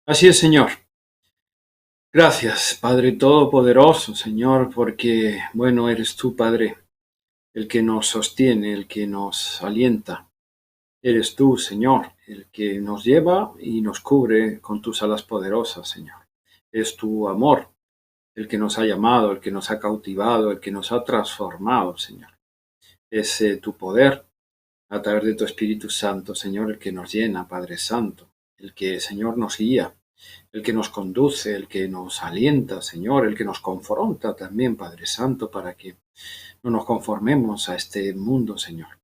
Así es, Señor. Gracias, Padre Todopoderoso, Señor, porque, bueno, eres tú, Padre, el que nos sostiene, el que nos alienta. Eres tú, Señor, el que nos lleva y nos cubre con tus alas poderosas, Señor. Es tu amor el que nos ha llamado, el que nos ha cautivado, el que nos ha transformado, Señor. Es tu poder a través de tu Espíritu Santo, Señor, el que nos llena, Padre Santo, el que, Señor, nos guía, el que nos conduce, el que nos alienta, Señor, el que nos confronta también, Padre Santo, para que no nos conformemos a este mundo, Señor,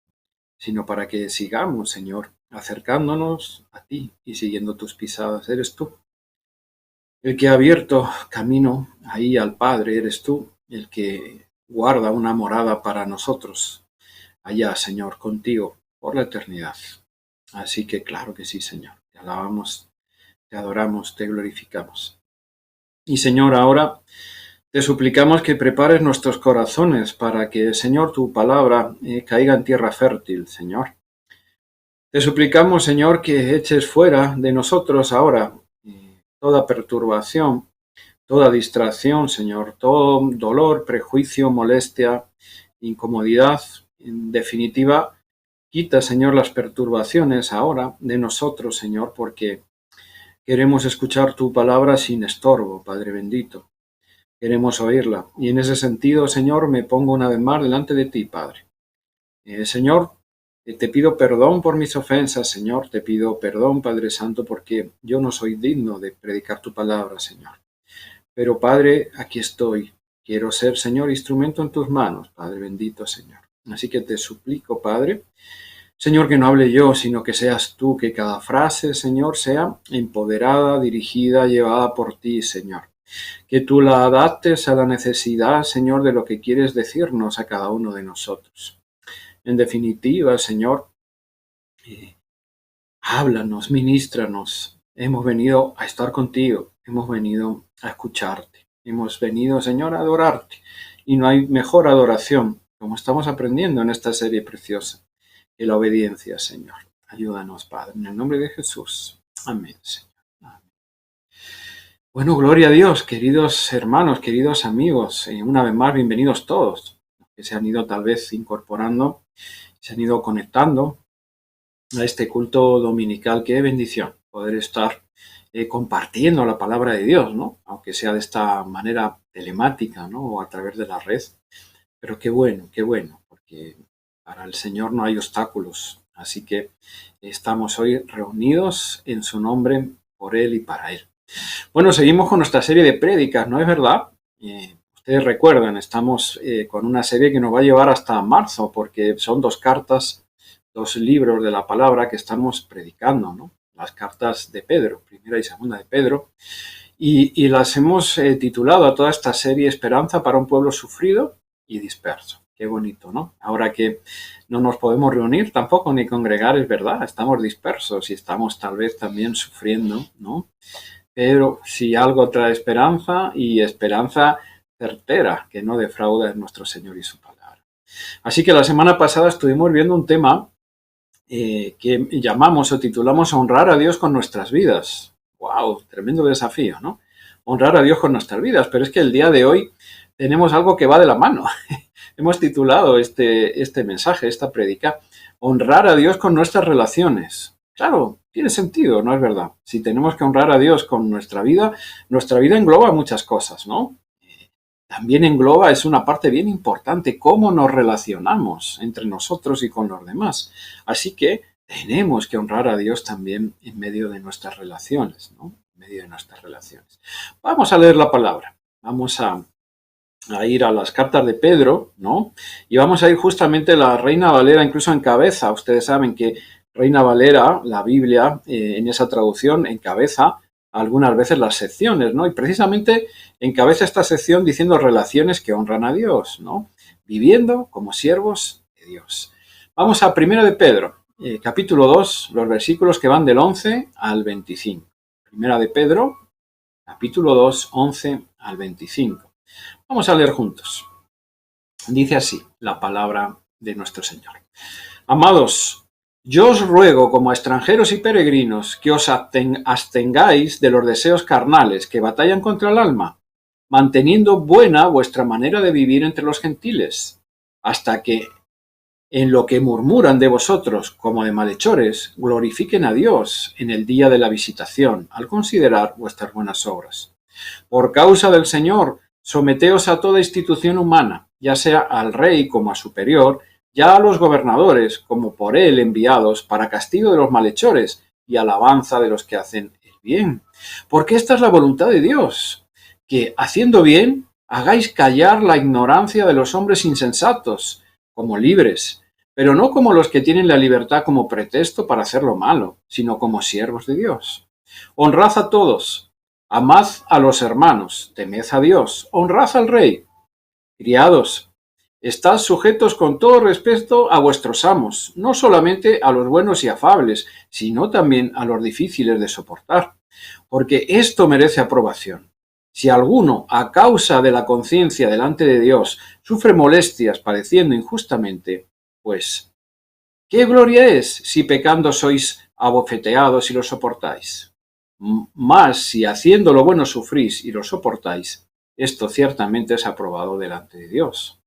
sino para que sigamos, Señor, acercándonos a ti y siguiendo tus pisadas. Eres tú el que ha abierto camino ahí al Padre, eres tú el que guarda una morada para nosotros allá, Señor, contigo por la eternidad. Así que claro que sí, Señor, te alabamos, te adoramos, te glorificamos. Y Señor, ahora te suplicamos que prepares nuestros corazones para que, Señor, tu palabra caiga en tierra fértil, Señor. Te suplicamos, Señor, que eches fuera de nosotros ahora toda perturbación, toda distracción, Señor, todo dolor, prejuicio, molestia, incomodidad. En definitiva, quita, Señor, las perturbaciones ahora de nosotros, Señor, porque queremos escuchar tu palabra sin estorbo, Padre bendito. Queremos oírla. Y en ese sentido, Señor, me pongo una vez más delante de ti, Padre. Señor, te pido perdón por mis ofensas, Señor. Te pido perdón, Padre Santo, porque yo no soy digno de predicar tu palabra, Señor. Pero, Padre, aquí estoy. Quiero ser, Señor, instrumento en tus manos, Padre bendito, Señor. Así que te suplico, Padre, Señor, que no hable yo, sino que seas tú, que cada frase, Señor, sea empoderada, dirigida, llevada por ti, Señor. Que tú la adaptes a la necesidad, Señor, de lo que quieres decirnos a cada uno de nosotros. En definitiva, Señor, háblanos, ministranos. Hemos venido a estar contigo, hemos venido a escucharte, hemos venido, Señor, a adorarte. Y no hay mejor adoración, como estamos aprendiendo en esta serie preciosa, que la obediencia, Señor. Ayúdanos, Padre, en el nombre de Jesús. Amén, Señor. Amén. Bueno, gloria a Dios, queridos hermanos, queridos amigos. Una vez más, bienvenidos todos, que se han ido tal vez incorporando, se han ido conectando a este culto dominical. Qué bendición poder estar compartiendo la palabra de Dios, ¿no? Aunque sea de esta manera telemática, ¿no? O a través de la red. Pero qué bueno, porque para el Señor no hay obstáculos. Así que estamos hoy reunidos en su nombre, por Él y para Él. Bueno, seguimos con nuestra serie de prédicas, ¿no es verdad? Ustedes recuerdan, estamos con una serie que nos va a llevar hasta marzo, porque son 2 cartas, 2 libros de la palabra que estamos predicando, ¿no? Las cartas de Pedro, primera y segunda de Pedro, y las hemos titulado a toda esta serie Esperanza para un pueblo sufrido y disperso. Qué bonito, ¿no? Ahora que no nos podemos reunir tampoco ni congregar, es verdad, estamos dispersos y estamos tal vez también sufriendo, ¿no? Pero si algo trae esperanza, y esperanza certera, que no defrauda, es nuestro Señor y su palabra. Así que la semana pasada estuvimos viendo un tema que llamamos o titulamos Honrar a Dios con nuestras vidas. ¡Wow! Tremendo desafío, ¿no? Honrar a Dios con nuestras vidas, pero es que el día de hoy tenemos algo que va de la mano. Hemos titulado este mensaje, esta prédica, Honrar a Dios con nuestras relaciones. Claro, tiene sentido, ¿no es verdad? Si tenemos que honrar a Dios con nuestra vida engloba muchas cosas, ¿no? También engloba, es una parte bien importante, cómo nos relacionamos entre nosotros y con los demás. Así que tenemos que honrar a Dios también en medio de nuestras relaciones, ¿no? En medio de nuestras relaciones. Vamos a leer la palabra. Vamos a ir a las cartas de Pedro, ¿no? Y vamos a ir justamente la Reina Valera, incluso encabeza. Ustedes saben que Reina Valera, la Biblia, en esa traducción, encabeza algunas veces las secciones, ¿no? Y precisamente encabeza esta sección diciendo relaciones que honran a Dios, ¿no? Viviendo como siervos de Dios. Vamos a 1 de Pedro, capítulo 2, los versículos que van del 11 al 25. 1 de Pedro, capítulo 2, 11 al 25. Vamos a leer juntos. Dice así la palabra de nuestro Señor. Amados, Yo os ruego, como a extranjeros y peregrinos, que os abstengáis de los deseos carnales que batallan contra el alma, manteniendo buena vuestra manera de vivir entre los gentiles, hasta que en lo que murmuran de vosotros como de malhechores, glorifiquen a Dios en el día de la visitación, al considerar vuestras buenas obras. Por causa del Señor, someteos a toda institución humana, ya sea al rey como a superior, ya a los gobernadores como por él enviados, para castigo de los malhechores y alabanza de los que hacen el bien. Porque esta es la voluntad de Dios, que, haciendo bien, hagáis callar la ignorancia de los hombres insensatos, como libres, pero no como los que tienen la libertad como pretexto para hacer lo malo, sino como siervos de Dios. Honrad a todos, amad a los hermanos, temed a Dios, honrad al rey. Criados, estad sujetos con todo respeto a vuestros amos, no solamente a los buenos y afables, sino también a los difíciles de soportar, porque esto merece aprobación. Si alguno, a causa de la conciencia delante de Dios, sufre molestias padeciendo injustamente, pues, ¿qué gloria es si pecando sois abofeteados y lo soportáis? Mas si haciendo lo bueno sufrís y lo soportáis, esto ciertamente es aprobado delante de Dios.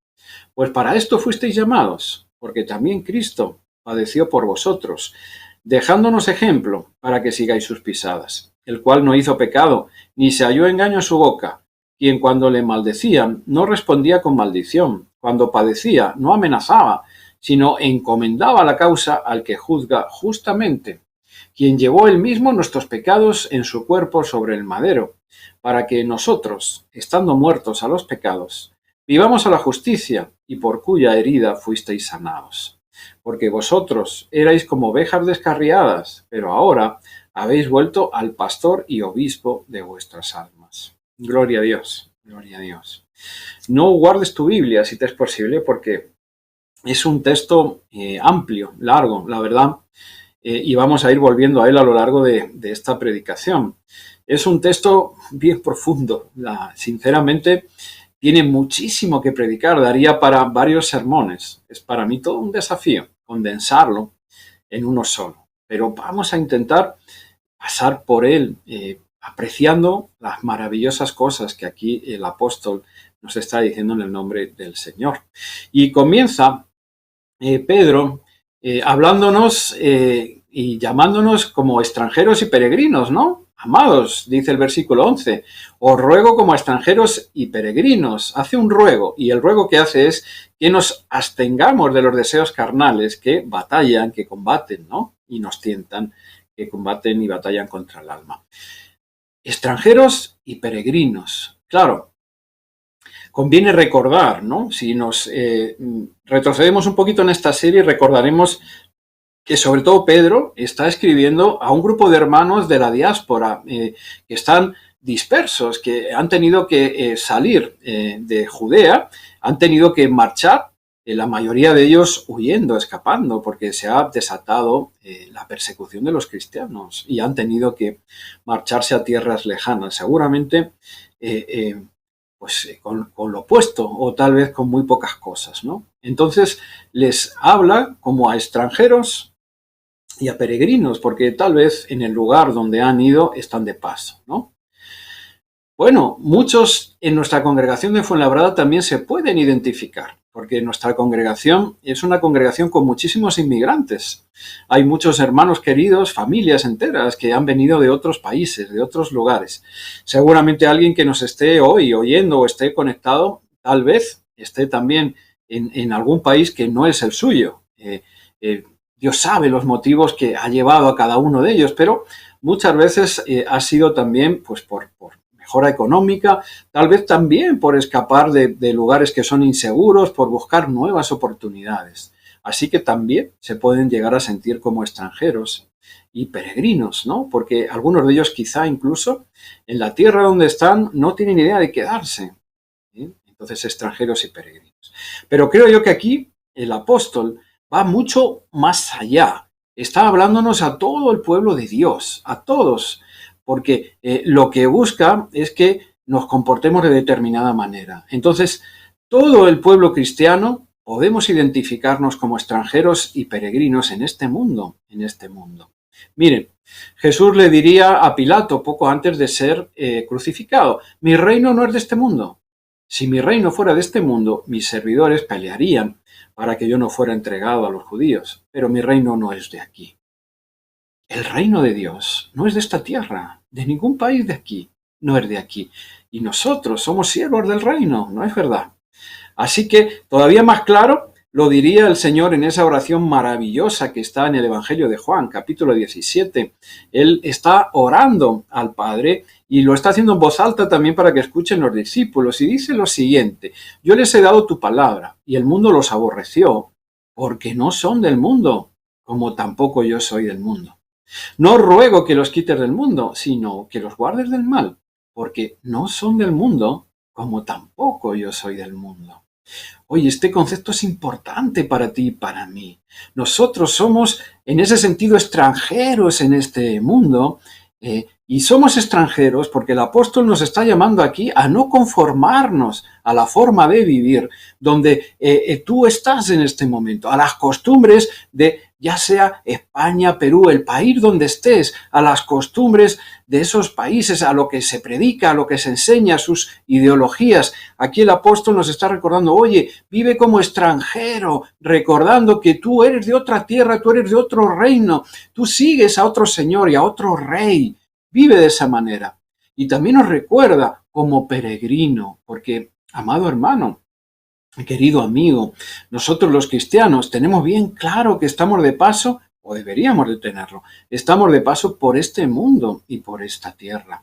Pues para esto fuisteis llamados, porque también Cristo padeció por vosotros, dejándonos ejemplo para que sigáis sus pisadas, el cual no hizo pecado, ni se halló engaño en su boca, quien cuando le maldecían no respondía con maldición, cuando padecía no amenazaba, sino encomendaba la causa al que juzga justamente, quien llevó él mismo nuestros pecados en su cuerpo sobre el madero, para que nosotros, estando muertos a los pecados, vivamos a la justicia, y por cuya herida fuisteis sanados. Porque vosotros erais como ovejas descarriadas, pero ahora habéis vuelto al pastor y obispo de vuestras almas. Gloria a Dios, gloria a Dios. No guardes tu Biblia si te es posible, porque es un texto amplio, largo, la verdad, y vamos a ir volviendo a él a lo largo de esta predicación. Es un texto bien profundo, sinceramente tiene muchísimo que predicar, daría para varios sermones. Es para mí todo un desafío condensarlo en uno solo, pero vamos a intentar pasar por él apreciando las maravillosas cosas que aquí el apóstol nos está diciendo en el nombre del Señor. Y comienza Pedro hablándonos y llamándonos como extranjeros y peregrinos, ¿no? Amados, dice el versículo 11, os ruego como a extranjeros y peregrinos. Hace un ruego, y el ruego que hace es que nos abstengamos de los deseos carnales que batallan, que combaten, ¿no? Y nos tientan, que combaten y batallan contra el alma. Extranjeros y peregrinos. Claro, conviene recordar, ¿no? Si nos retrocedemos un poquito en esta serie, recordaremos que sobre todo Pedro está escribiendo a un grupo de hermanos de la diáspora que están dispersos, que han tenido que salir de Judea, han tenido que marchar, la mayoría de ellos huyendo, escapando, porque se ha desatado la persecución de los cristianos y han tenido que marcharse a tierras lejanas, seguramente pues con lo opuesto o tal vez con muy pocas cosas, ¿no? Entonces les habla como a extranjeros y a peregrinos, porque tal vez en el lugar donde han ido están de paso, ¿no? Bueno, muchos en nuestra congregación de Fuenlabrada también se pueden identificar, porque nuestra congregación es una congregación con muchísimos inmigrantes. Hay muchos hermanos queridos, familias enteras que han venido de otros países, de otros lugares. Seguramente alguien que nos esté hoy oyendo o esté conectado, tal vez esté también en algún país que no es el suyo. Dios sabe los motivos que ha llevado a cada uno de ellos, pero muchas veces ha sido también pues por mejora económica, tal vez también por escapar de lugares que son inseguros, por buscar nuevas oportunidades. Así que también se pueden llegar a sentir como extranjeros y peregrinos, ¿no? Porque algunos de ellos quizá incluso en la tierra donde están no tienen idea de quedarse. Entonces, extranjeros y peregrinos. Pero creo yo que aquí el apóstol va mucho más allá. Está hablándonos a todo el pueblo de Dios, a todos, porque lo que busca es que nos comportemos de determinada manera. Entonces, todo el pueblo cristiano, podemos identificarnos como extranjeros y peregrinos en este mundo, Miren, Jesús le diría a Pilato poco antes de ser crucificado: mi reino no es de este mundo. Si mi reino fuera de este mundo, mis servidores pelearían para que yo no fuera entregado a los judíos, pero mi reino no es de aquí. El reino de Dios no es de esta tierra, de ningún país de aquí, no es de aquí. Y nosotros somos siervos del reino, ¿no es verdad? Así que, todavía más claro, lo diría el Señor en esa oración maravillosa que está en el Evangelio de Juan, capítulo 17. Él está orando al Padre y lo está haciendo en voz alta también para que escuchen los discípulos. Y dice lo siguiente: yo les he dado tu palabra y el mundo los aborreció porque no son del mundo, como tampoco yo soy del mundo. No ruego que los quites del mundo, sino que los guardes del mal, porque no son del mundo, como tampoco yo soy del mundo. Oye, este concepto es importante para ti y para mí. Nosotros somos, en ese sentido, extranjeros en este mundo, y somos extranjeros porque el apóstol nos está llamando aquí a no conformarnos a la forma de vivir donde tú estás en este momento, a las costumbres de ya sea España, Perú, el país donde estés, a las costumbres de esos países, a lo que se predica, a lo que se enseña, sus ideologías. Aquí el apóstol nos está recordando: oye, vive como extranjero, recordando que tú eres de otra tierra, tú eres de otro reino, tú sigues a otro señor y a otro rey. Vive de esa manera. Y también nos recuerda como peregrino, porque, amado hermano, querido amigo, nosotros los cristianos tenemos bien claro que estamos de paso, o deberíamos de tenerlo, estamos de paso por este mundo y por esta tierra.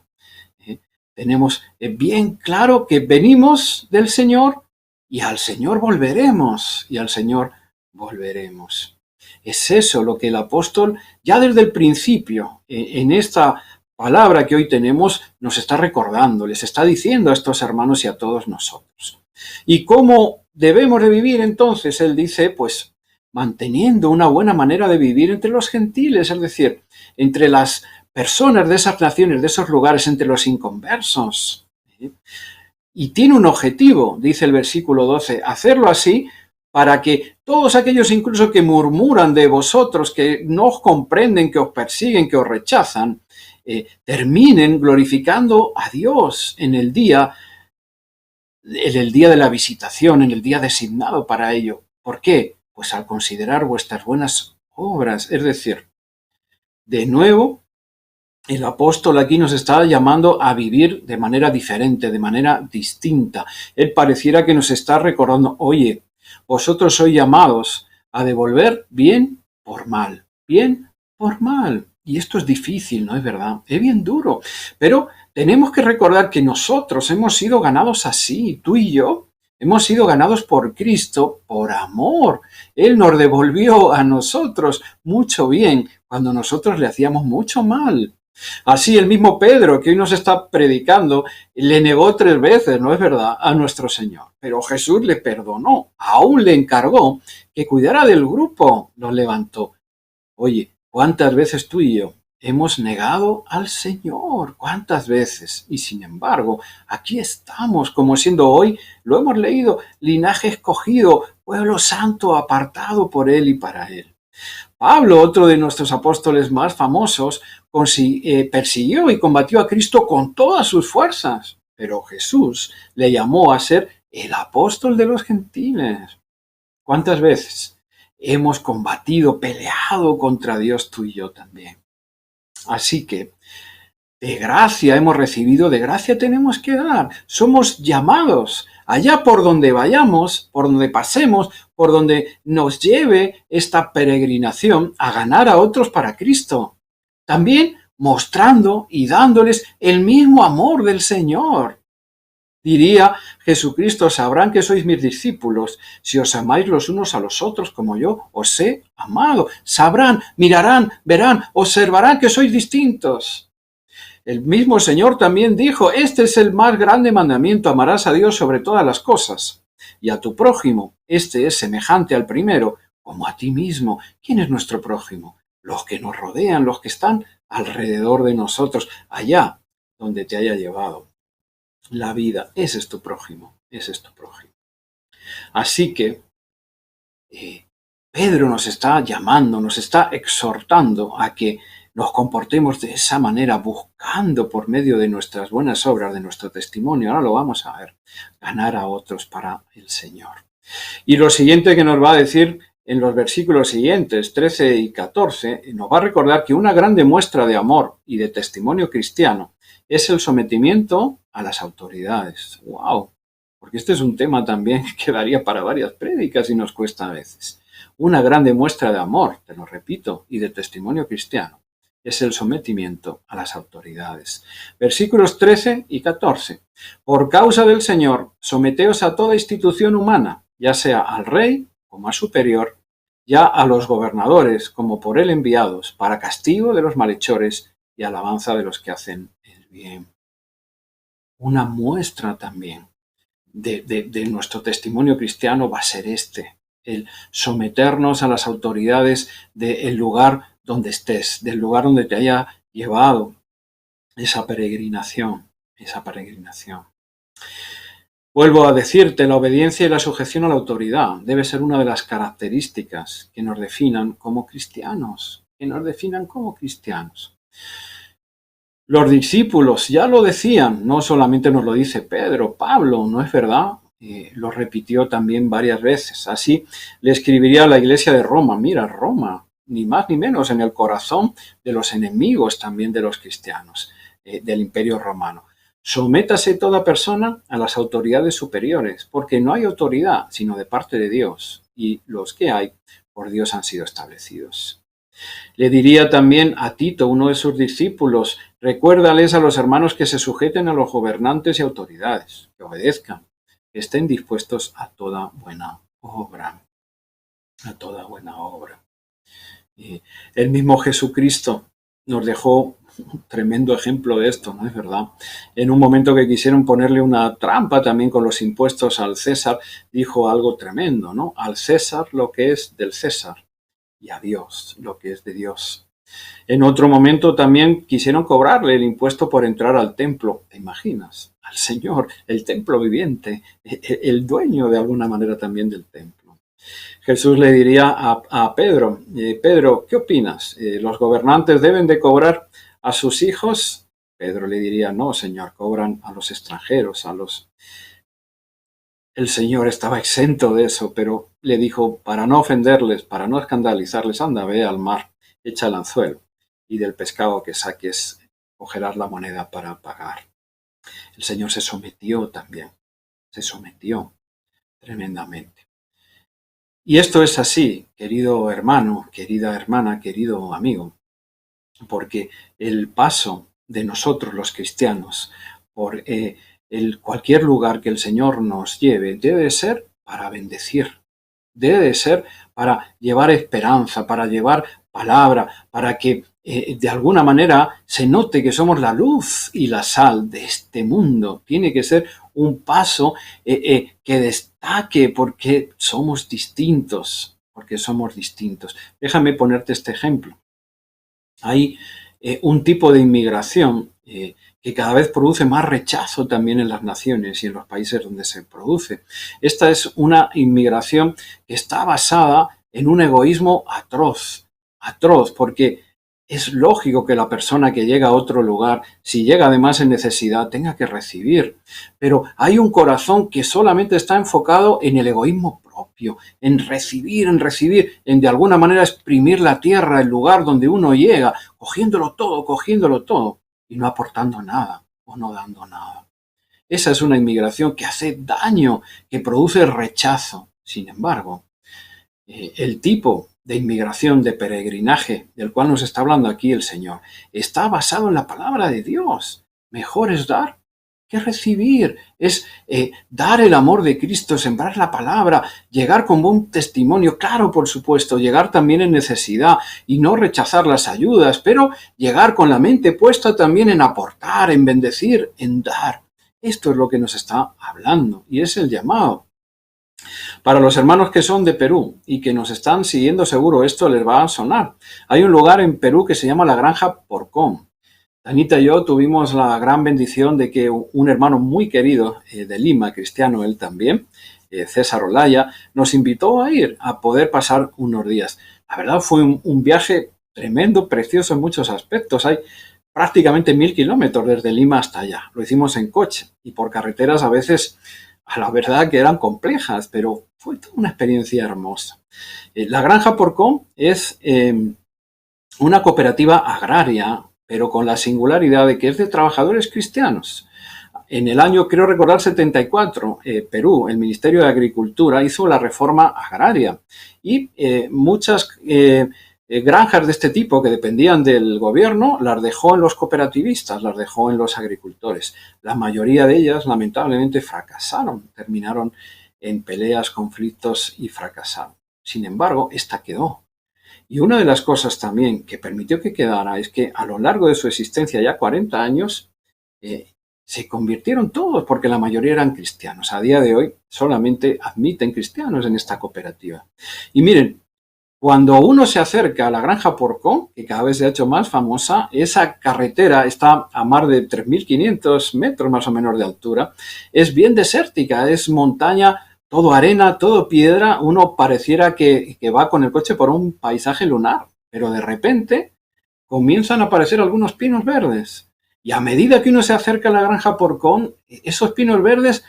Tenemos bien claro que venimos del Señor y al Señor volveremos, Es eso lo que el apóstol, ya desde el principio, en esta palabra que hoy tenemos, nos está recordando, les está diciendo a estos hermanos y a todos nosotros. ¿Y cómo debemos de vivir entonces? Él dice, pues, manteniendo una buena manera de vivir entre los gentiles, es decir, entre las personas de esas naciones, de esos lugares, entre los inconversos. Y tiene un objetivo, dice el versículo 12, hacerlo así para que todos aquellos incluso que murmuran de vosotros, que no os comprenden, que os persiguen, que os rechazan, terminen glorificando a Dios en el día de la visitación, en el día designado para ello. ¿Por qué? Pues al considerar vuestras buenas obras. Es decir, de nuevo, el apóstol aquí nos está llamando a vivir de manera diferente, de manera distinta. Él pareciera que nos está recordando: oye, vosotros sois llamados a devolver bien por mal, bien por mal. Y esto es difícil, ¿no es verdad? Es bien duro. Pero tenemos que recordar que nosotros hemos sido ganados así, tú y yo. Hemos sido ganados por Cristo, por amor. Él nos devolvió a nosotros mucho bien cuando nosotros le hacíamos mucho mal. Así el mismo Pedro, que hoy nos está predicando, le negó 3 veces, ¿no es verdad?, a nuestro Señor. Pero Jesús le perdonó, aún le encargó que cuidara del grupo, lo levantó. Oye, ¿cuántas veces tú y yo hemos negado al Señor? ¿Cuántas veces? Y sin embargo, aquí estamos, como siendo hoy, lo hemos leído, linaje escogido, pueblo santo, apartado por Él y para Él. Pablo, otro de nuestros apóstoles más famosos, persiguió y combatió a Cristo con todas sus fuerzas, pero Jesús le llamó a ser el apóstol de los gentiles. ¿Cuántas veces hemos combatido, peleado contra Dios, tú y yo también? Así que de gracia hemos recibido, de gracia tenemos que dar. Somos llamados allá por donde vayamos, por donde pasemos, por donde nos lleve esta peregrinación, a ganar a otros para Cristo. También mostrando y dándoles el mismo amor del Señor. Diría Jesucristo: sabrán que sois mis discípulos si os amáis los unos a los otros como yo os he amado. Sabrán, mirarán, verán, observarán que sois distintos. El mismo Señor también dijo: este es el más grande mandamiento, amarás a Dios sobre todas las cosas y a tu prójimo. Este es semejante al primero, como a ti mismo. ¿Quién es nuestro prójimo? Los que nos rodean, los que están alrededor de nosotros, allá donde te haya llevado la vida. Ese es tu prójimo, ese es tu prójimo. Así que Pedro nos está llamando, nos está exhortando a que nos comportemos de esa manera, buscando por medio de nuestras buenas obras, de nuestro testimonio, ahora lo vamos a ver, ganar a otros para el Señor. Y lo siguiente que nos va a decir en los versículos siguientes, 13 y 14, nos va a recordar que una grande muestra de amor y de testimonio cristiano es el sometimiento a las autoridades. ¡Wow! Porque este es un tema también que daría para varias prédicas y nos cuesta a veces. Una grande muestra de amor, te lo repito, y de testimonio cristiano es el sometimiento a las autoridades. Versículos 13 y 14. Por causa del Señor, someteos a toda institución humana, ya sea al rey como a superior, ya a los gobernadores como por él enviados, para castigo de los malhechores y alabanza de los que hacen el bien. Una muestra también de nuestro testimonio cristiano va a ser el someternos a las autoridades del lugar donde estés, del lugar donde te haya llevado esa peregrinación. Vuelvo a decirte, la obediencia y la sujeción a la autoridad debe ser una de las características que nos definan como cristianos, Los discípulos ya lo decían, no solamente nos lo dice Pedro, Pablo, ¿no es verdad? Lo repitió también varias veces. Así le escribiría a la iglesia de Roma, mira, Roma, ni más ni menos en el corazón de los enemigos también de los cristianos, del imperio romano. Sométase toda persona a las autoridades superiores, porque no hay autoridad sino de parte de Dios, y los que hay por Dios han sido establecidos. Le diría también a Tito, uno de sus discípulos, recuérdales a los hermanos que se sujeten a los gobernantes y autoridades, que obedezcan, que estén dispuestos a toda buena obra. El mismo Jesucristo nos dejó un tremendo ejemplo de esto, ¿no es verdad? En un momento que quisieron ponerle una trampa también con los impuestos al César, dijo algo tremendo, ¿no? Al César lo que es del César y a Dios lo que es de Dios. En otro momento también quisieron cobrarle el impuesto por entrar al templo, ¿te imaginas? Al Señor, el templo viviente, el dueño de alguna manera también del templo. Jesús le diría a Pedro, Pedro, ¿qué opinas? ¿Los gobernantes deben de cobrar a sus hijos? Pedro le diría, no, Señor, cobran a los extranjeros, El Señor estaba exento de eso, pero le dijo, para no ofenderles, para no escandalizarles, anda, ve al mar, echa el anzuelo, y del pescado que saques cogerás la moneda para pagar. El Señor se sometió también, se sometió tremendamente. Y esto es así, querido hermano, querida hermana, querido amigo, porque el paso de nosotros los cristianos por cualquier lugar que el Señor nos lleve debe ser para bendecir, debe ser para llevar esperanza, para llevar palabra, para que de alguna manera se note que somos la luz y la sal de este mundo. Tiene que ser un paso que destaque porque somos distintos, Déjame ponerte este ejemplo. Hay un tipo de inmigración que cada vez produce más rechazo también en las naciones y en los países donde se produce. Esta es una inmigración que está basada en un egoísmo atroz, porque es lógico que la persona que llega a otro lugar, si llega además en necesidad, tenga que recibir. Pero hay un corazón que solamente está enfocado en el egoísmo propio, en recibir, en de alguna manera exprimir la tierra, el lugar donde uno llega, cogiéndolo todo, y no aportando nada o no dando nada. Esa es una inmigración que hace daño, que produce rechazo. Sin embargo, el tipo de inmigración, de peregrinaje, del cual nos está hablando aquí el Señor, está basado en la palabra de Dios. Mejor es dar que recibir, es dar el amor de Cristo, sembrar la palabra, llegar con buen testimonio, claro, por supuesto, llegar también en necesidad y no rechazar las ayudas, pero llegar con la mente puesta también en aportar, en bendecir, en dar. Esto es lo que nos está hablando y es el llamado. Para los hermanos que son de Perú y que nos están siguiendo, seguro esto les va a sonar. Hay un lugar en Perú que se llama la Granja Porcón. Anita y yo tuvimos la gran bendición de que un hermano muy querido de Lima, cristiano él también, César Olaya, nos invitó a ir, a poder pasar unos días. La verdad fue un viaje tremendo, precioso en muchos aspectos. Hay prácticamente 1000 kilómetros desde Lima hasta allá. Lo hicimos en coche y por carreteras a veces, a la verdad que eran complejas, pero fue toda una experiencia hermosa. La Granja Porcón es una cooperativa agraria, pero con la singularidad de que es de trabajadores cristianos. En el año, creo recordar, 74, Perú, el Ministerio de Agricultura, hizo la reforma agraria y muchas granjas de este tipo que dependían del gobierno las dejó en los cooperativistas, las dejó en los agricultores. La mayoría de ellas, lamentablemente, fracasaron, terminaron en peleas, conflictos y fracasaron. Sin embargo, esta quedó. Y una de las cosas también que permitió que quedara es que a lo largo de su existencia, ya 40 años, se convirtieron todos, porque la mayoría eran cristianos. A día de hoy solamente admiten cristianos en esta cooperativa. Y miren, cuando uno se acerca a la Granja Porcón, que cada vez se ha hecho más famosa, esa carretera está a más de 3.500 metros más o menos de altura, es bien desértica, es montaña, todo arena, todo piedra, uno pareciera que va con el coche por un paisaje lunar, pero de repente comienzan a aparecer algunos pinos verdes. Y a medida que uno se acerca a la Granja Porcón, esos pinos verdes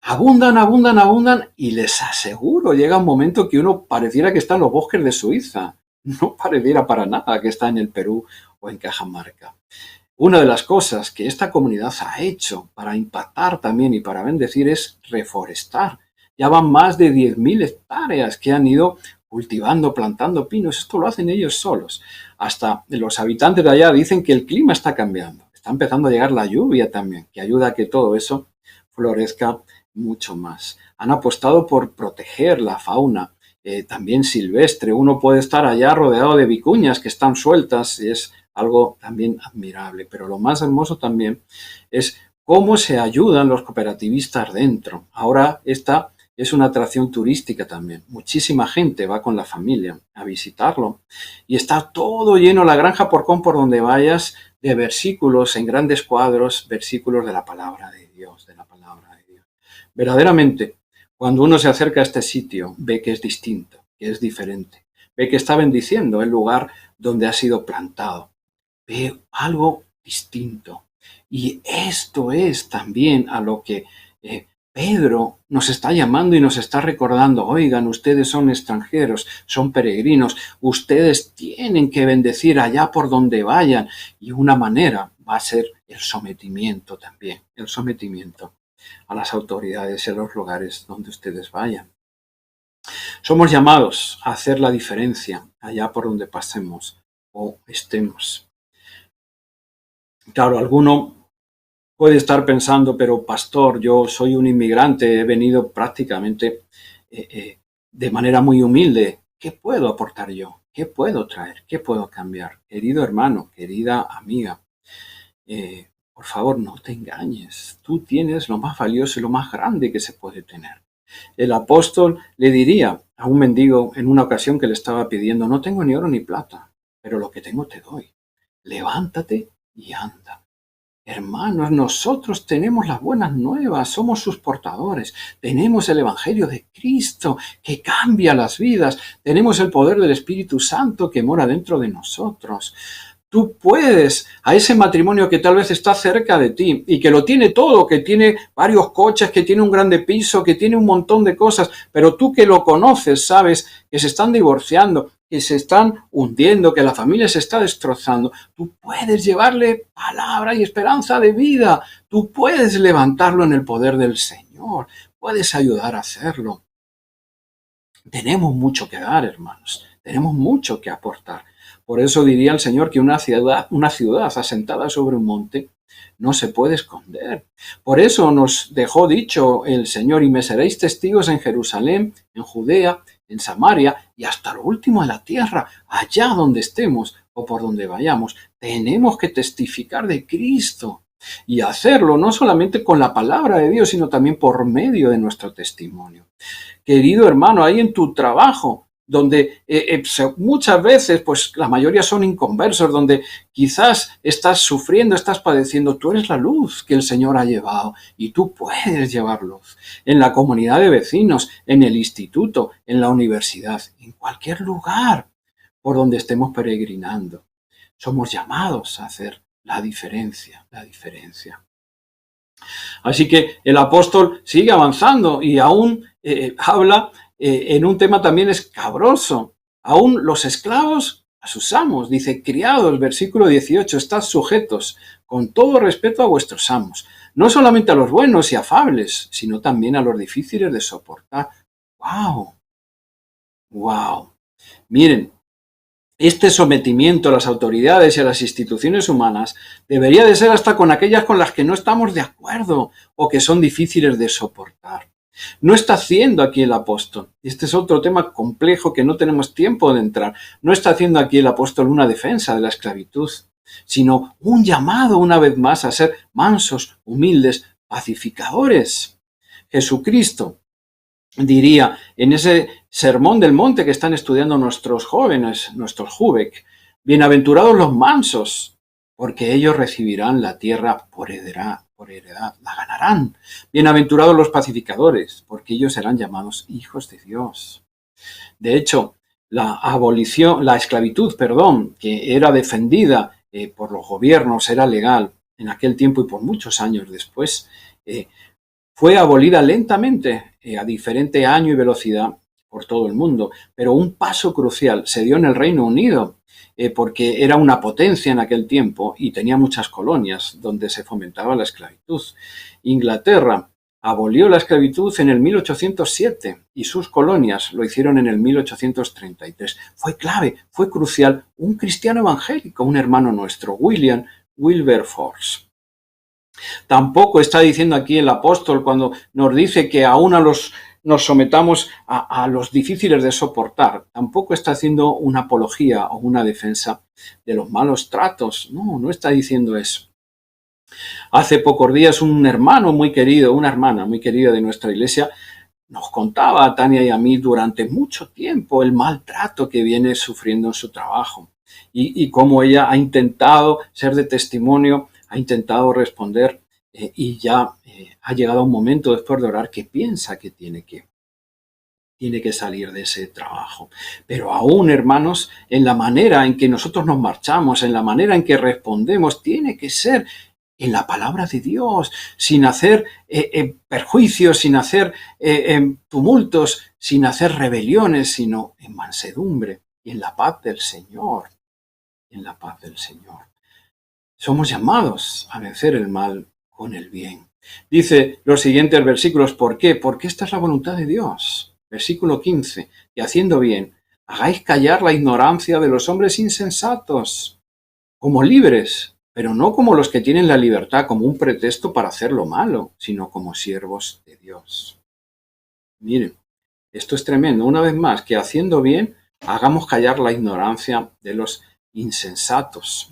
abundan y les aseguro, llega un momento que uno pareciera que está en los bosques de Suiza. No pareciera para nada que está en el Perú o en Cajamarca. Una de las cosas que esta comunidad ha hecho para impactar también y para bendecir es reforestar. Ya van más de 10.000 hectáreas que han ido cultivando, plantando pinos. Esto lo hacen ellos solos. Hasta los habitantes de allá dicen que el clima está cambiando. Está empezando a llegar la lluvia también, que ayuda a que todo eso florezca mucho más. Han apostado por proteger la fauna, también silvestre. Uno puede estar allá rodeado de vicuñas que están sueltas y es algo también admirable. Pero lo más hermoso también es cómo se ayudan los cooperativistas dentro. Ahora esta es una atracción turística también. Muchísima gente va con la familia a visitarlo y está todo lleno, la Granja Porcón, por donde vayas, de versículos en grandes cuadros, versículos de la palabra de Dios, de la palabra de Dios. Verdaderamente, cuando uno se acerca a este sitio, ve que es distinto, que es diferente, ve que está bendiciendo el lugar donde ha sido plantado, ve algo distinto. Y esto es también a lo que Pedro nos está llamando y nos está recordando. Oigan, ustedes son extranjeros, son peregrinos, ustedes tienen que bendecir allá por donde vayan. Y una manera va a ser el sometimiento también, el sometimiento a las autoridades y a los lugares donde ustedes vayan. Somos llamados a hacer la diferencia allá por donde pasemos o estemos. Claro, alguno puede estar pensando, pero pastor, yo soy un inmigrante, he venido prácticamente de manera muy humilde. ¿Qué puedo aportar yo? ¿Qué puedo traer? ¿Qué puedo cambiar? Querido hermano, querida amiga, por favor, no te engañes. Tú tienes lo más valioso y lo más grande que se puede tener. El apóstol le diría a un mendigo en una ocasión que le estaba pidiendo, no tengo ni oro ni plata, pero lo que tengo te doy. Levántate y anda. Hermanos, nosotros tenemos las buenas nuevas, somos sus portadores, tenemos el Evangelio de Cristo que cambia las vidas, tenemos el poder del Espíritu Santo que mora dentro de nosotros. Tú puedes a ese matrimonio que tal vez está cerca de ti y que lo tiene todo, que tiene varios coches, que tiene un grande piso, que tiene un montón de cosas, pero tú que lo conoces sabes que se están divorciando, que se están hundiendo, que la familia se está destrozando. Tú puedes llevarle palabra y esperanza de vida. Tú puedes levantarlo en el poder del Señor. Puedes ayudar a hacerlo. Tenemos mucho que dar, hermanos. Tenemos mucho que aportar. Por eso diría el Señor que una ciudad asentada sobre un monte no se puede esconder. Por eso nos dejó dicho el Señor, y me seréis testigos en Jerusalén, en Judea, en Samaria y hasta lo último de la tierra. Allá donde estemos o por donde vayamos, tenemos que testificar de Cristo y hacerlo no solamente con la palabra de Dios, sino también por medio de nuestro testimonio. Querido hermano, ahí en tu trabajo, donde muchas veces, pues la mayoría son inconversos, donde quizás estás sufriendo, estás padeciendo, tú eres la luz que el Señor ha llevado y tú puedes llevar luz en la comunidad de vecinos, en el instituto, en la universidad, en cualquier lugar por donde estemos peregrinando. Somos llamados a hacer la diferencia, la diferencia. Así que el apóstol sigue avanzando y aún habla en un tema también escabroso. Aún los esclavos a sus amos, dice, criados, versículo 18, estad sujetos con todo respeto a vuestros amos, no solamente a los buenos y afables, sino también a los difíciles de soportar. ¡Wow! ¡Wow! Miren, este sometimiento a las autoridades y a las instituciones humanas debería de ser hasta con aquellas con las que no estamos de acuerdo o que son difíciles de soportar. No está haciendo aquí el apóstol, y este es otro tema complejo que no tenemos tiempo de entrar, no está haciendo aquí el apóstol una defensa de la esclavitud, sino un llamado una vez más a ser mansos, humildes, pacificadores. Jesucristo diría en ese sermón del monte que están estudiando nuestros jóvenes, nuestros Jubek, bienaventurados los mansos, porque ellos recibirán la tierra por heredad, la ganarán. Bienaventurados los pacificadores, porque ellos serán llamados hijos de Dios. De hecho, la esclavitud, que era defendida por los gobiernos, era legal en aquel tiempo y por muchos años después, fue abolida lentamente, a diferente año y velocidad por todo el mundo, pero un paso crucial se dio en el Reino Unido, porque era una potencia en aquel tiempo y tenía muchas colonias donde se fomentaba la esclavitud. Inglaterra abolió la esclavitud en el 1807 y sus colonias lo hicieron en el 1833. Fue clave, fue crucial, un cristiano evangélico, un hermano nuestro, William Wilberforce. Tampoco está diciendo aquí el apóstol cuando nos dice que aún nos sometamos a los difíciles de soportar. Tampoco está haciendo una apología o una defensa de los malos tratos. No está diciendo eso. Hace pocos días un hermano muy querido, una hermana muy querida de nuestra iglesia, nos contaba a Tania y a mí durante mucho tiempo el maltrato que viene sufriendo en su trabajo y cómo ella ha intentado ser de testimonio, ha intentado responder y ya ha llegado un momento después de orar que piensa que tiene que salir de ese trabajo. Pero aún, hermanos, en la manera en que nosotros nos marchamos, en la manera en que respondemos, tiene que ser en la palabra de Dios, sin hacer perjuicios, sin hacer tumultos, sin hacer rebeliones, sino en mansedumbre y en la paz del Señor. En la paz del Señor. Somos llamados a vencer el mal con el bien. Dice los siguientes versículos, ¿por qué? Porque esta es la voluntad de Dios. Versículo 15, y haciendo bien, hagáis callar la ignorancia de los hombres insensatos, como libres, pero no como los que tienen la libertad como un pretexto para hacer lo malo, sino como siervos de Dios. Miren, esto es tremendo. Una vez más, que haciendo bien, hagamos callar la ignorancia de los insensatos.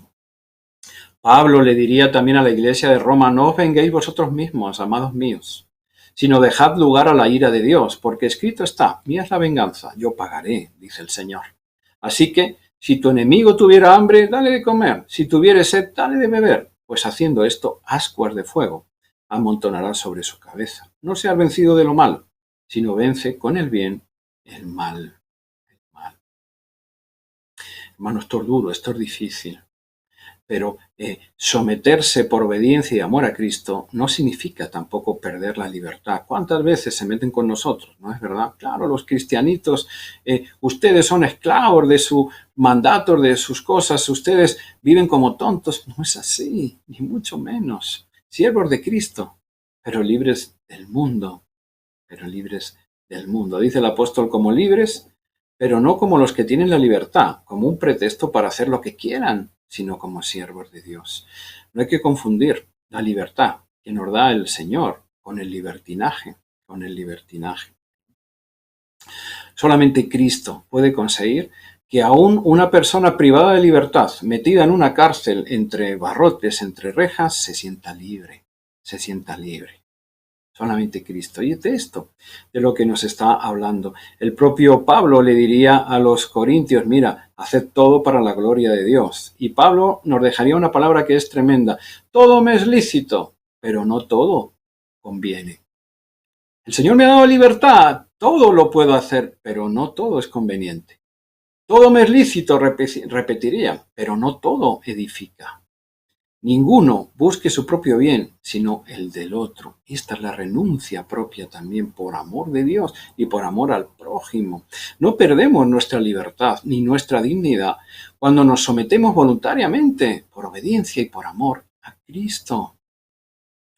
Pablo le diría también a la iglesia de Roma, no os venguéis vosotros mismos, amados míos, sino dejad lugar a la ira de Dios, porque escrito está, mía es la venganza, yo pagaré, dice el Señor. Así que, si tu enemigo tuviera hambre, dale de comer, si tuviere sed, dale de beber, pues haciendo esto, ascuas de fuego amontonarás sobre su cabeza. No seas vencido de lo malo, sino vence con el bien el mal. Hermano, esto es duro, esto es difícil. Pero someterse por obediencia y amor a Cristo no significa tampoco perder la libertad. ¿Cuántas veces se meten con nosotros? ¿No es verdad? Claro, los cristianitos, ustedes son esclavos de sus mandatos, de sus cosas, ustedes viven como tontos. No es así, ni mucho menos. Siervos de Cristo, pero libres del mundo. Dice el apóstol, como libres, pero no como los que tienen la libertad, como un pretexto para hacer lo que quieran, sino como siervos de Dios. No hay que confundir la libertad que nos da el Señor con el libertinaje, Solamente Cristo puede conseguir que aún una persona privada de libertad, metida en una cárcel entre barrotes, entre rejas, se sienta libre. solamente Cristo. Y es de esto de lo que nos está hablando. El propio Pablo le diría a los corintios, mira, haced todo para la gloria de Dios. Y Pablo nos dejaría una palabra que es tremenda. Todo me es lícito, pero no todo conviene. El Señor me ha dado libertad, todo lo puedo hacer, pero no todo es conveniente. Todo me es lícito, repetiría, pero no todo edifica. Ninguno busque su propio bien, sino el del otro. Esta es la renuncia propia también por amor de Dios y por amor al prójimo. No perdemos nuestra libertad ni nuestra dignidad cuando nos sometemos voluntariamente por obediencia y por amor a Cristo.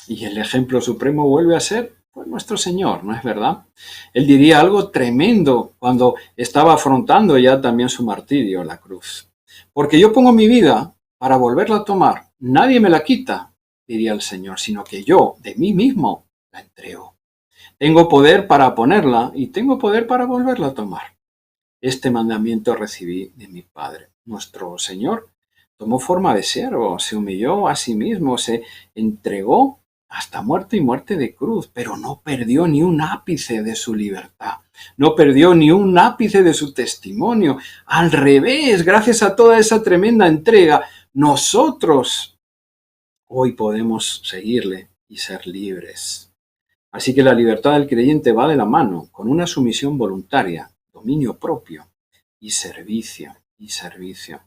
Y el ejemplo supremo vuelve a ser pues, nuestro Señor, ¿no es verdad? Él diría algo tremendo cuando estaba afrontando ya también su martirio, la cruz. Porque yo pongo mi vida para volverla a tomar. Nadie me la quita, diría el Señor, sino que yo, de mí mismo, la entrego. Tengo poder para ponerla y tengo poder para volverla a tomar. Este mandamiento recibí de mi Padre. Nuestro Señor tomó forma de siervo, se humilló a sí mismo, se entregó hasta muerte y muerte de cruz, pero no perdió ni un ápice de su libertad, no perdió ni un ápice de su testimonio. Al revés, gracias a toda esa tremenda entrega, nosotros hoy podemos seguirle y ser libres. Así que la libertad del creyente va de la mano con una sumisión voluntaria, dominio propio y servicio, y servicio.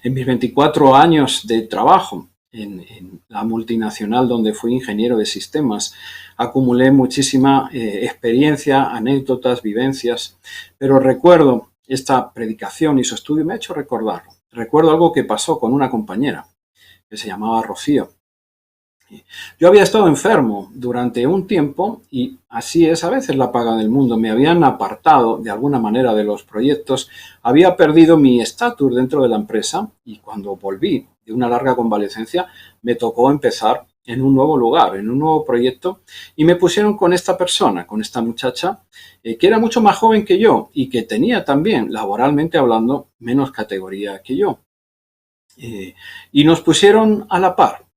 En mis 24 años de trabajo en la multinacional donde fui ingeniero de sistemas, acumulé muchísima experiencia, anécdotas, vivencias, pero recuerdo esta predicación y su estudio me ha hecho recordarlo. Recuerdo algo que pasó con una compañera que se llamaba Rocío. Yo había estado enfermo durante un tiempo y así es a veces la paga del mundo. Me habían apartado de alguna manera de los proyectos, había perdido mi estatus dentro de la empresa y cuando volví de una larga convalecencia me tocó empezar en un nuevo lugar, en un nuevo proyecto y me pusieron con esta persona, con esta muchacha que era mucho más joven que yo y que tenía también, laboralmente hablando, menos categoría que yo. Y nos pusieron a la par.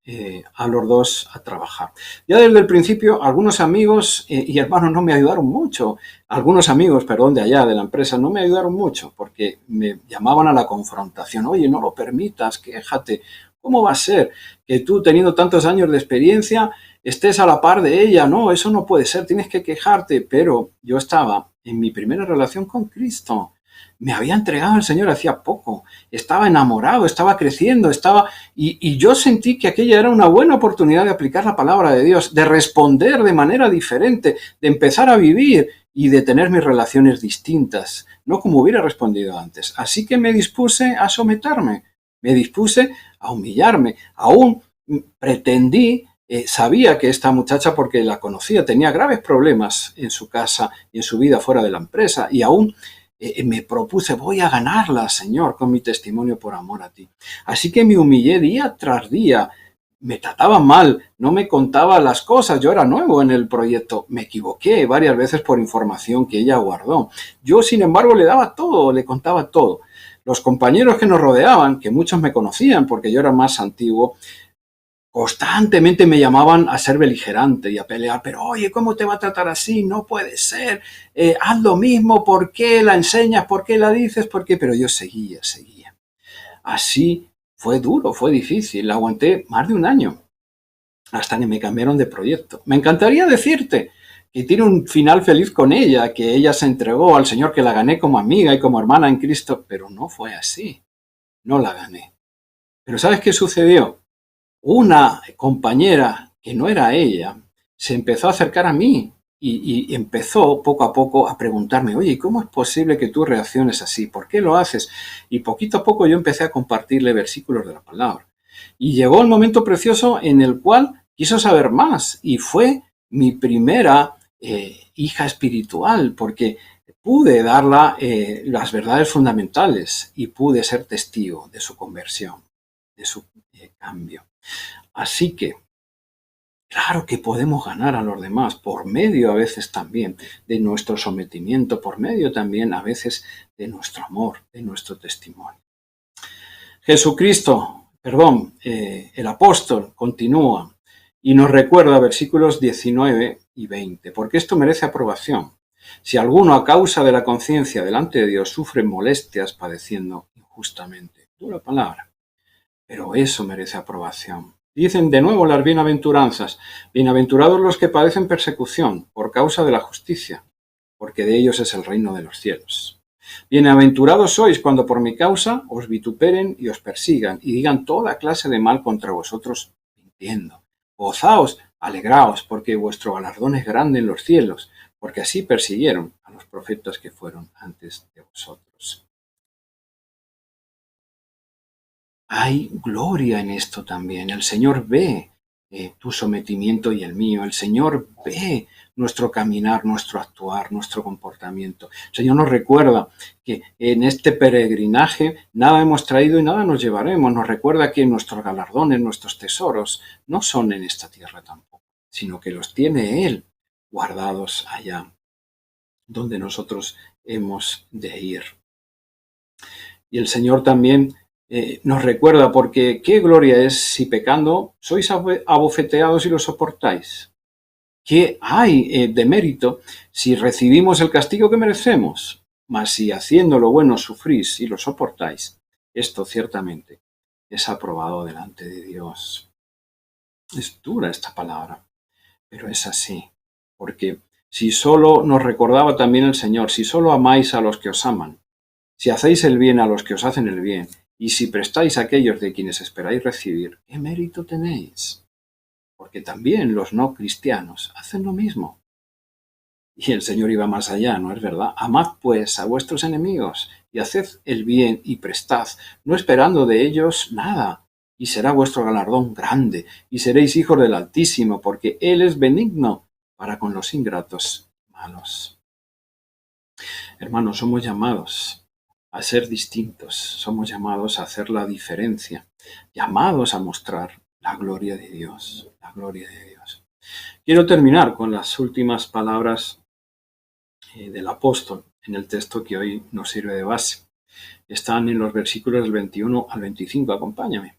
A los dos a trabajar. Ya desde el principio algunos amigos y hermanos no me ayudaron mucho, algunos amigos, perdón, de allá de la empresa no me ayudaron mucho porque me llamaban a la confrontación, oye, no lo permitas, quéjate, ¿cómo va a ser que tú teniendo tantos años de experiencia estés a la par de ella? No, eso no puede ser, tienes que quejarte, pero yo estaba en mi primera relación con Cristo. Me había entregado al Señor hacía poco, estaba enamorado, estaba creciendo, y yo sentí que aquella era una buena oportunidad de aplicar la palabra de Dios, de responder de manera diferente, de empezar a vivir y de tener mis relaciones distintas, no como hubiera respondido antes. Así que me dispuse a someterme, me dispuse a humillarme, aún pretendí. Sabía que esta muchacha, porque la conocía, tenía graves problemas en su casa y en su vida fuera de la empresa y aún me propuse, voy a ganarla, Señor, con mi testimonio por amor a ti. Así que me humillé día tras día, me trataba mal, no me contaba las cosas, yo era nuevo en el proyecto, me equivoqué varias veces por información que ella guardó. Yo, sin embargo, le daba todo, le contaba todo. Los compañeros que nos rodeaban, que muchos me conocían porque yo era más antiguo, constantemente me llamaban a ser beligerante y a pelear, pero oye, ¿cómo te va a tratar así? No puede ser, haz lo mismo, ¿por qué la enseñas? ¿Por qué la dices? ¿Por qué? Pero yo seguía. Así fue duro, fue difícil, la aguanté más de un año, hasta que me cambiaron de proyecto. Me encantaría decirte que tiene un final feliz con ella, que ella se entregó al Señor, que la gané como amiga y como hermana en Cristo, pero no fue así, no la gané. Pero ¿sabes qué sucedió? Una compañera que no era ella se empezó a acercar a mí y empezó poco a poco a preguntarme, oye, ¿cómo es posible que tú reacciones así? ¿Por qué lo haces? Y poquito a poco yo empecé a compartirle versículos de la palabra. Y llegó el momento precioso en el cual quiso saber más y fue mi primera hija espiritual porque pude darla las verdades fundamentales y pude ser testigo de su conversión, de su cambio. Así que, claro que podemos ganar a los demás por medio a veces también de nuestro sometimiento, por medio también a veces de nuestro amor, de nuestro testimonio. El apóstol continúa Y nos recuerda versículos 19 y 20, porque esto merece aprobación. Si alguno a causa de la conciencia delante de Dios sufre molestias padeciendo injustamente. Dura palabra. Pero eso merece aprobación. Dicen de nuevo las bienaventuranzas. Bienaventurados los que padecen persecución por causa de la justicia, porque de ellos es el reino de los cielos. Bienaventurados sois cuando por mi causa os vituperen y os persigan y digan toda clase de mal contra vosotros mintiendo. Gozaos, alegraos, porque vuestro galardón es grande en los cielos, porque así persiguieron a los profetas que fueron antes de vosotros. Hay gloria en esto también. El Señor ve tu sometimiento y el mío. El Señor ve nuestro caminar, nuestro actuar, nuestro comportamiento. El Señor nos recuerda que en este peregrinaje nada hemos traído y nada nos llevaremos. Nos recuerda que nuestros galardones, nuestros tesoros, no son en esta tierra tampoco, sino que los tiene Él guardados allá, donde nosotros hemos de ir. Y el Señor también nos recuerda, porque qué gloria es si pecando sois abofeteados y lo soportáis. ¿Qué hay de mérito si recibimos el castigo que merecemos? Mas si haciendo lo bueno sufrís y lo soportáis, esto ciertamente es aprobado delante de Dios. Es dura esta palabra, pero es así, porque si solo nos recordaba también el Señor, si solo amáis a los que os aman, si hacéis el bien a los que os hacen el bien, y si prestáis a aquellos de quienes esperáis recibir, ¿qué mérito tenéis? Porque también los no cristianos hacen lo mismo. Y el Señor iba más allá, ¿no es verdad? Amad pues a vuestros enemigos, y haced el bien y prestad, no esperando de ellos nada, y será vuestro galardón grande, y seréis hijos del Altísimo, porque Él es benigno para con los ingratos y malos. Hermanos, somos llamados a ser distintos, somos llamados a hacer la diferencia, llamados a mostrar la gloria de Dios, la gloria de Dios. Quiero terminar con las últimas palabras del apóstol en el texto que hoy nos sirve de base. Están en los versículos del 21 al 25, acompáñame.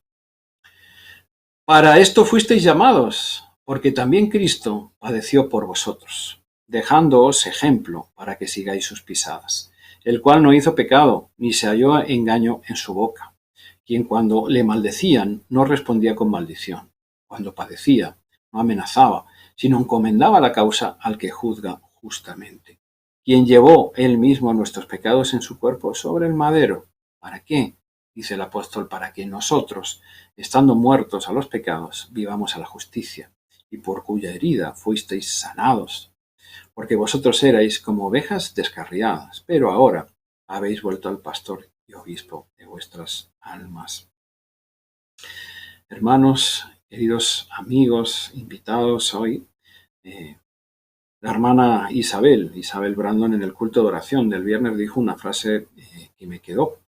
Para esto fuisteis llamados, porque también Cristo padeció por vosotros, dejándoos ejemplo para que sigáis sus pisadas, el cual no hizo pecado, ni se halló engaño en su boca, quien cuando le maldecían no respondía con maldición, cuando padecía no amenazaba, sino encomendaba la causa al que juzga justamente, quien llevó él mismo nuestros pecados en su cuerpo sobre el madero. ¿Para qué? Dice el apóstol, para que nosotros, estando muertos a los pecados, vivamos a la justicia, y por cuya herida fuisteis sanados. Porque vosotros erais como ovejas descarriadas, pero ahora habéis vuelto al pastor y obispo de vuestras almas. Hermanos, queridos amigos, invitados hoy, la hermana Isabel Brandon, en el culto de oración del viernes dijo una frase que me quedó.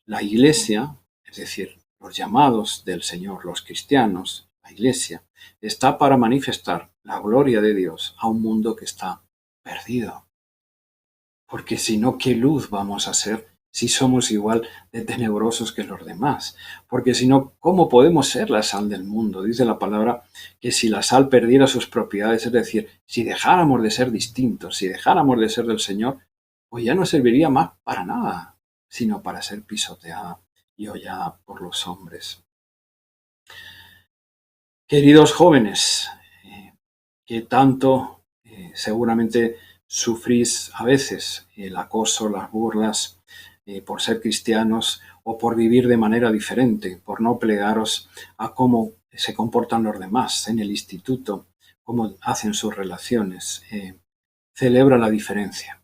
La Iglesia, es decir, los llamados del Señor, los cristianos, la Iglesia, está para manifestar la gloria de Dios a un mundo que está perdido. Porque si no, ¿qué luz vamos a ser si somos igual de tenebrosos que los demás? Porque si no, ¿cómo podemos ser la sal del mundo? Dice la palabra que si la sal perdiera sus propiedades, es decir, si dejáramos de ser distintos, si dejáramos de ser del Señor, pues ya no serviría más para nada, sino para ser pisoteada y hollada por los hombres. Queridos jóvenes, que tanto seguramente sufrís a veces el acoso, las burlas por ser cristianos o por vivir de manera diferente, por no plegaros a cómo se comportan los demás en el instituto, cómo hacen sus relaciones. Celebra la diferencia.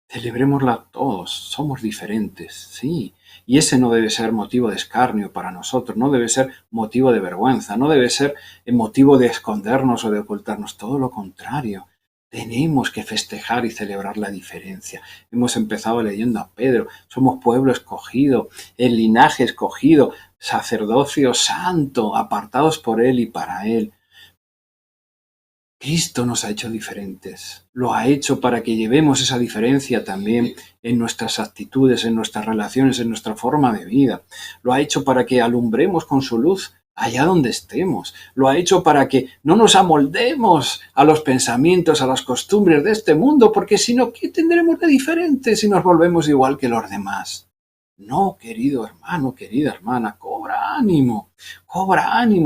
Celebrémosla todos, somos diferentes, sí. Y ese no debe ser motivo de escarnio para nosotros, no debe ser motivo de vergüenza, no debe ser motivo de escondernos o de ocultarnos, todo lo contrario. Tenemos que festejar y celebrar la diferencia. Hemos empezado leyendo a Pedro, somos pueblo escogido, el linaje escogido, sacerdocio santo, apartados por Él y para Él. Cristo nos ha hecho diferentes, lo ha hecho para que llevemos esa diferencia también en nuestras actitudes, en nuestras relaciones, en nuestra forma de vida. Lo ha hecho para que alumbremos con su luz allá donde estemos. Lo ha hecho para que no nos amoldemos a los pensamientos, a las costumbres de este mundo, porque si no, ¿qué tendremos de diferente si nos volvemos igual que los demás? No, querido hermano, querida hermana, cobra ánimo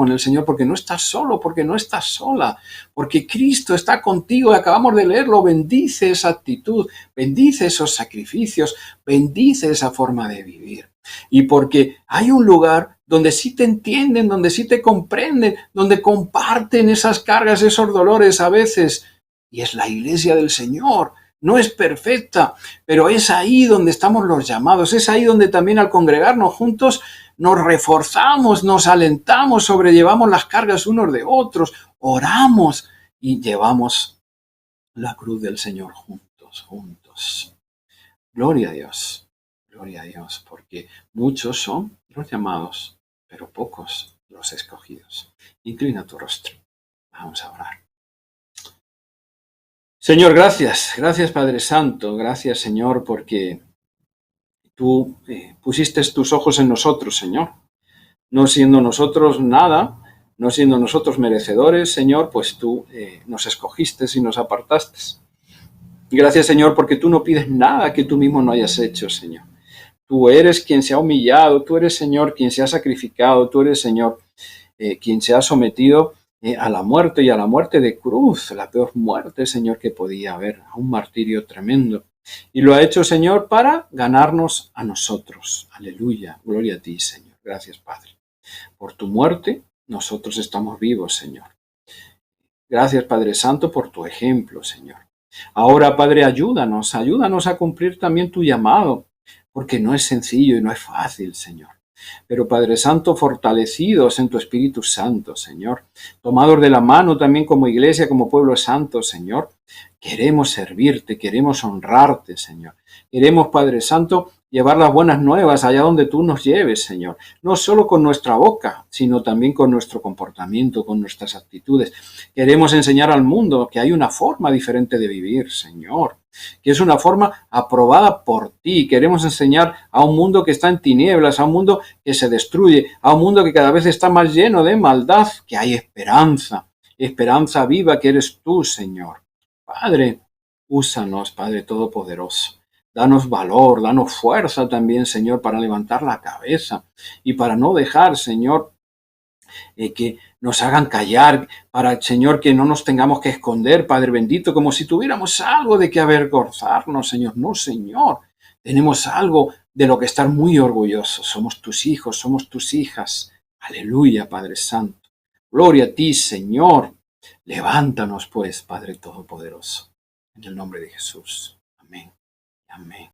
en el Señor, porque no estás solo, porque no estás sola, porque Cristo está contigo y acabamos de leerlo. Bendice esa actitud, bendice esos sacrificios, bendice esa forma de vivir. Y porque hay un lugar donde sí te entienden, donde sí te comprenden, donde comparten esas cargas, esos dolores a veces, y es la iglesia del Señor. No es perfecta, pero es ahí donde estamos los llamados, es ahí donde también al congregarnos juntos nos reforzamos, nos alentamos, sobrellevamos las cargas unos de otros, oramos y llevamos la cruz del Señor juntos. Gloria a Dios, porque muchos son los llamados, pero pocos los escogidos. Inclina tu rostro, vamos a orar. Señor, gracias Padre Santo, gracias Señor, porque tú pusiste tus ojos en nosotros, Señor. No siendo nosotros nada, no siendo nosotros merecedores, Señor, pues tú nos escogiste y nos apartaste. Gracias, Señor, porque tú no pides nada que tú mismo no hayas hecho, Señor. Tú eres quien se ha humillado, tú eres, Señor, quien se ha sacrificado, tú eres, Señor, quien se ha sometido a la muerte y a la muerte de cruz, la peor muerte, Señor, que podía haber, a un martirio tremendo. Y lo ha hecho, Señor, para ganarnos a nosotros. Aleluya, gloria a ti, Señor. Gracias, Padre. Por tu muerte, nosotros estamos vivos, Señor. Gracias, Padre Santo, por tu ejemplo, Señor. Ahora, Padre, ayúdanos a cumplir también tu llamado, porque no es sencillo y no es fácil, Señor. Pero Padre Santo, fortalecidos en tu Espíritu Santo, Señor, tomados de la mano también como iglesia, como pueblo santo, Señor, queremos servirte, queremos honrarte, Señor. Queremos, Padre Santo, llevar las buenas nuevas allá donde tú nos lleves, Señor. No solo con nuestra boca, sino también con nuestro comportamiento, con nuestras actitudes. Queremos enseñar al mundo que hay una forma diferente de vivir, Señor, que es una forma aprobada por ti. Queremos enseñar a un mundo que está en tinieblas, a un mundo que se destruye, a un mundo que cada vez está más lleno de maldad, que hay esperanza viva que eres tú, Señor. Padre, úsanos, Padre Todopoderoso. Danos valor, danos fuerza también, Señor, para levantar la cabeza y para no dejar, Señor, que nos hagan callar, para, Señor, que no nos tengamos que esconder, Padre bendito, como si tuviéramos algo de que avergonzarnos, Señor. No, Señor, tenemos algo de lo que estar muy orgullosos. Somos tus hijos, somos tus hijas. Aleluya, Padre Santo. Gloria a ti, Señor. Levántanos, pues, Padre Todopoderoso. En el nombre de Jesús. Amén. Amén.